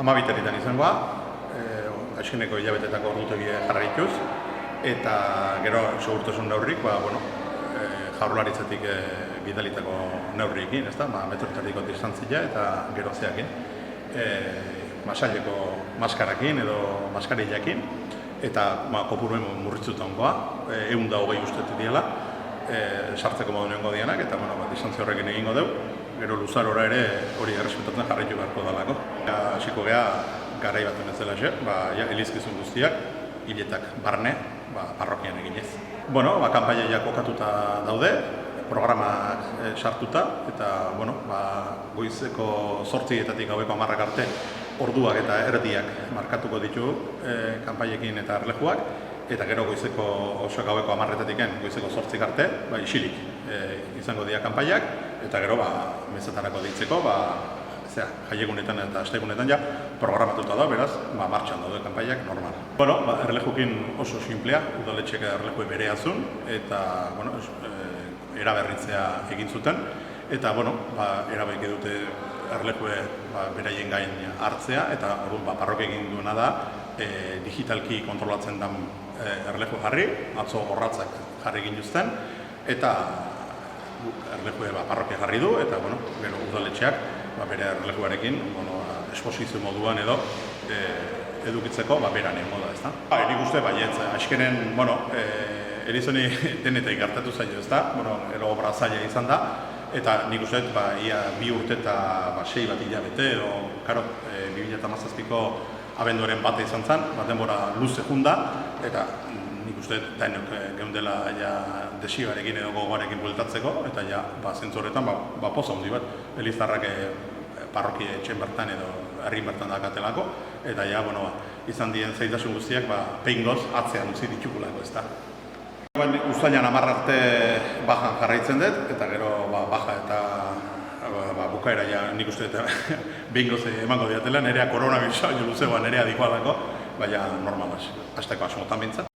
Amabiteretan izangoa, askeneko hilabetetako ordutegia jarraituz, eta gero segurtasun neurrik, jaurlaritzatik bidalitako neurriekin, metrotariko distantzia eta gero zeakin. Masaileko maskarakin edo maskarillakin, eta kopuruen murritzuta ongoa, 120 ustetu diela, sartzeko modu nengo dianak, eta distantzia horrekin egingo dugu. Gero luzarora ere hori errespetatzen jarraitu beharko dalako. Hasiko geha garai baten ez dela elizkizun guztiak, hiletak barne, parrokian eginez. Kanpaia kokatuta daude, programak sartuta, eta goizeko 8:00 gaueko 10:00 arte orduak eta erdiak markatuko ditu kanpaiekin eta erlejuak, eta gero goizeko gaueko 10:00 goizeko 8:00 arte, isilik izango dira kanpaiak, eta gero mesetarako deitzeko, jaiegunetan eta astegunetan programatuta da, beraz, martxan daude kanpaiak normal. Erlejukin oso simplea, udaletxeak erlejue bereazun, eta eraberritzea egin zuten, eta erabaiki dute erlejue beraien gain hartzea, eta parrokia egin duena da, digitalki kontrolatzen den erleju jarri, atzo horratzak jarri egin juzten, eta erlejue parrokia jarri du, eta gero udaletxeak bere erlejuarekin esposizio moduan edo edukitzeko beran egon da, ezta? Nik uste baietz, askenen, Elizoni denetik gertatu zaio, ezta? Ero obra zaila izan da, eta nik uste ia 2 urte eta 6 bat hilabete, edo, 2017ko abenduaren bate izan zen, denbora luze junda, eta nik uste denok geundela desioarekin edo gogoarekin bueltatzeko, eta zentzu horretan poza handi bat, elizarrak parrokia etxen bertan edo herrin bertan dakatelako, eta izan dien zaitasun guztiak pehingoz atzean utzi ditugulako, ezta. Uztailan 10 arte bajan jarraitzen dut, eta gero baja eta bukaera nik uste behingoz emango diatela, nerea koronavirusa luzegoa nerea dikoalako, baina normalaz, hasteko asmotan bintzat.